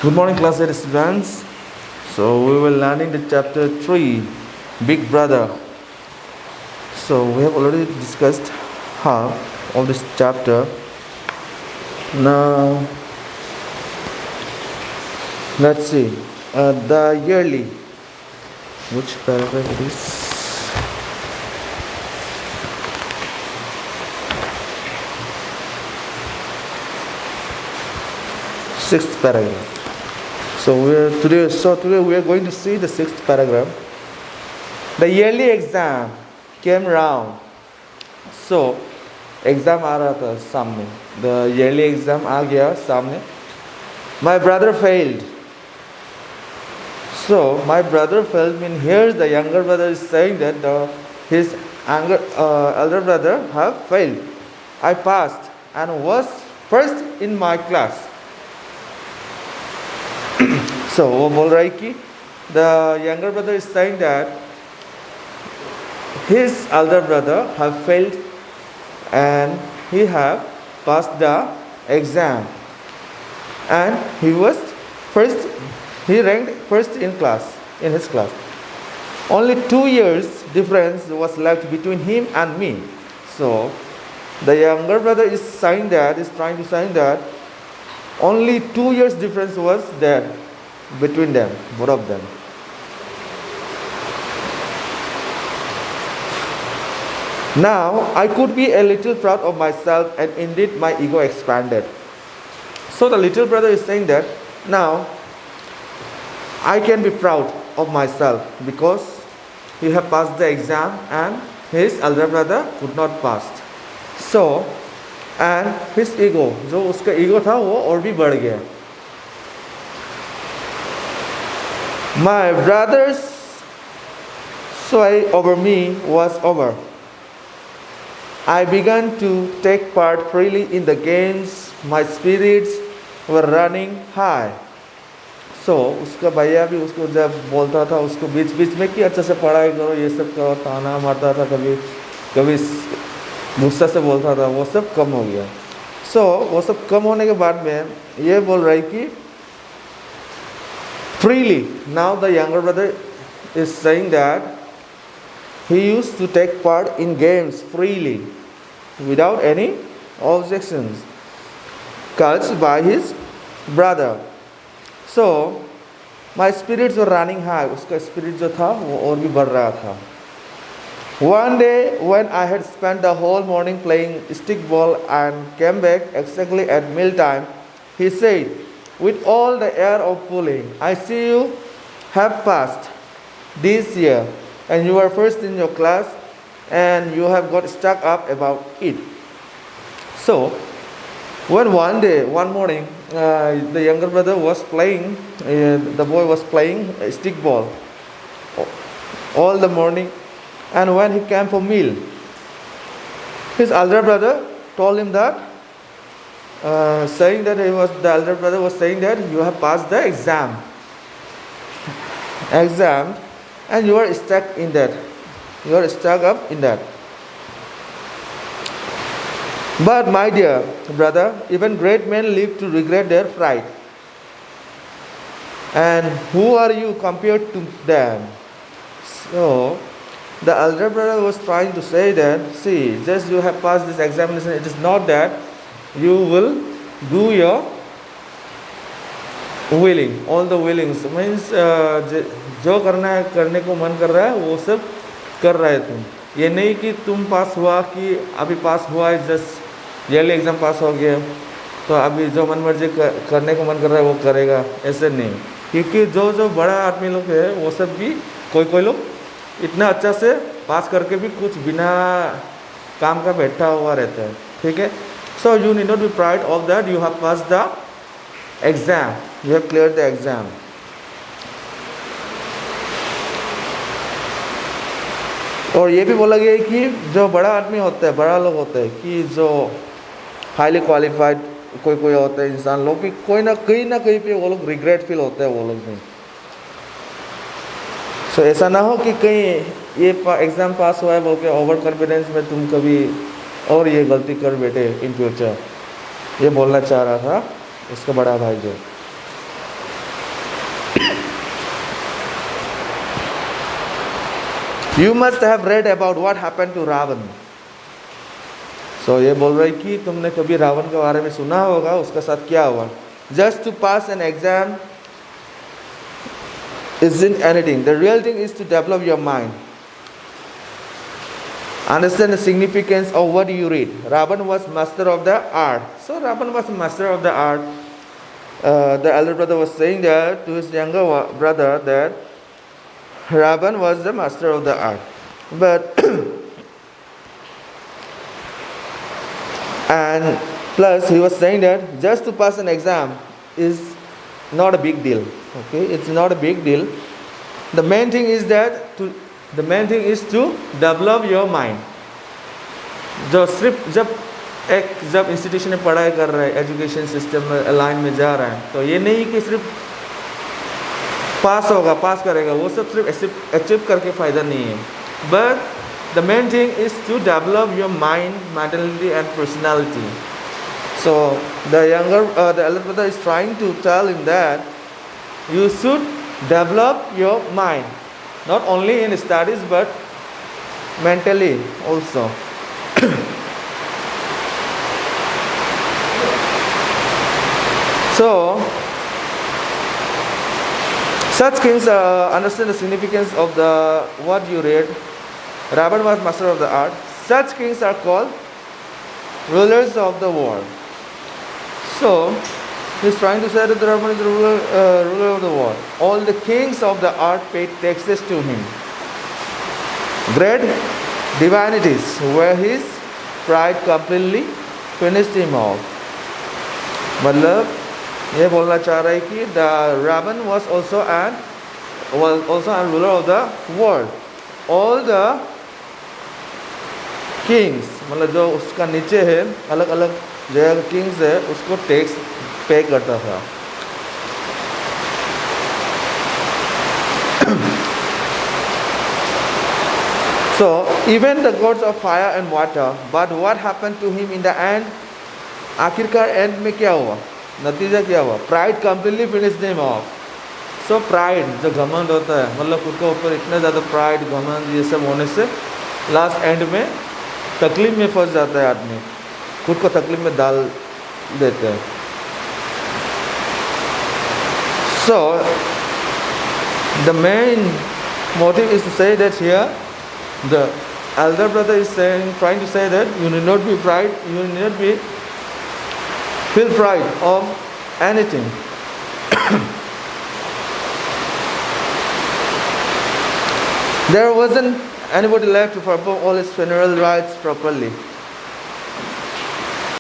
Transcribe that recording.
Good morning, class 8 students. So we will learning the chapter 3, Big Brother. So we have already discussed half of this chapter. Now let's see the yearly. Which paragraph it is? Sixth paragraph. Today we are going to see the sixth paragraph. The yearly exam came round. So exam आ रहा था सामने. The yearly exam आ गया सामने. My brother failed. So my brother failed means here the younger brother is saying that his elder brother have failed. I passed and was first in my class. So वो बोल रहा है कि the younger brother is saying that his elder brother have failed and he have passed the exam and he was first. He ranked first in his class. Only 2 years difference was left between him and me. So the younger brother is trying to say that only 2 years difference was there between them, both of them. Now I could be a little proud of myself, and indeed my ego expanded. So the little brother is saying that now I can be proud of myself because he have passed the exam and his elder brother could not pass. So and his ego, जो उसका ego था वो और भी बढ़ गया. My brother's sway over me was over. I began to take part freely in the games. My spirits were running high. So उसका भैया भी उसको जब बोलता था उसको बीच बीच में कि अच्छे से पढ़ाई करो, ये सब करो, ताना मारता था, कभी कभी गुस्सा से बोलता था, वो सब कम हो गया. So वो सब कम होने के बाद में ये बोल रहा है कि freely. Now the younger brother is saying that he used to take part in games freely without any objections caused by his brother. So my spirits were running high. उसका spirit जो था वो और भी बढ़ रहा था. One day when I had spent the whole morning playing stickball and came back exactly at mealtime, he said with all the air of pulling, I see you have passed this year and you are first in your class and you have got stuck up about it. So when one morning, the younger brother was playing, the boy was playing stickball all the morning, and when he came for meal, his elder brother told him that, the elder brother was saying that you have passed the exam, and you are stuck in that. You are stuck up in that. But my dear brother, even great men live to regret their pride. And who are you compared to them? So the elder brother was trying to say that, see, just you have passed this examination, it is not that you will do your willing. All the willings means जो करने को मन कर रहा है वो सब कर रहे तुम. ये नहीं कि तुम पास हुआ कि अभी पास हुआ है, जस्ट yearly एग्ज़ाम पास हो गया तो अभी जो मन मर्जी करने को मन कर रहा है वो करेगा, ऐसे नहीं. क्योंकि जो बड़ा आदमी लोग है वो सब भी कोई लोग इतना अच्छा से पास करके भी कुछ बिना काम का बैठा हुआ रहता है. ठीक है. So you need not be proud of that. You have passed the exam. You have cleared the exam. और ये भी बोला गया है कि जो बड़ा आदमी होता है, बड़ा लोग होते हैं, कि जो हाईली क्वालिफाइड कोई होते हैं इंसान लोग, कि कोई ना कहीं पे वो लोग रिग्रेट फील होते हैं वो लोग भी. सो ऐसा ना हो कि कहीं ये एग्ज़ाम पास हुआ है बोल के ओवर कॉन्फिडेंस में तुम कभी और ये गलती कर बैठे इन फ्यूचर. ये बोलना चाह रहा था उसका बड़ा भाई जो. You must have read about what happened to Ravan. So ये बोल रहा है कि तुमने कभी रावण के बारे में सुना होगा, उसका साथ क्या हुआ. Just to pass an exam isn't anything. The real thing is to develop your mind. Understand the significance of what you read. Ravan was master of the art. So Ravan was master of the art. The elder brother was saying that to his younger brother that Ravan was the master of the art. But and plus he was saying that just to pass an exam is not a big deal. Okay, it's not a big deal. The main thing is to develop your mind. जब institution में पढ़ाई कर रहा है, education system में line में जा रहा है, तो ये नहीं कि सिर्फ पास करेगा, वो सब सिर्फ अचीव करके फ़ायदा नहीं है. But the main thing is to develop your mind, mentality and personality. So the elder brother is trying to tell him that you should develop your mind, not only in studies but mentally also. So, such kings understand the significance of what you read. Ravan was master of the art. Such kings are called rulers of the world. So, he's trying to say that Ravan is the ruler of the world. All the kings of the art paid taxes to him. Great divinities, where his pride completely finished him off. मतलब ये बोलना चाह रहा है कि the Ravan was also a ruler of the world. All the kings, मतलब जो उसका नीचे है, अलग अलग जगह के किंग्स है, उसको टैक्स पे करता था. So even the gods of fire and water, but what happened to him in the end? आखिरकार एंड में क्या हुआ, नतीजा क्या हुआ? Pride completely finish him of. So pride, जो घमंड होता है, मतलब खुद के ऊपर इतना ज़्यादा प्राइड, घमंड ये सब होने से लास्ट एंड में तकलीफ में फंस जाता है आदमी, खुद को तकलीफ में डाल देते हैं. So the main motive is to say that here the elder brother is trying to say that you need not be pride, you need not be feel pride of anything. There wasn't anybody left to perform all his funeral rites properly.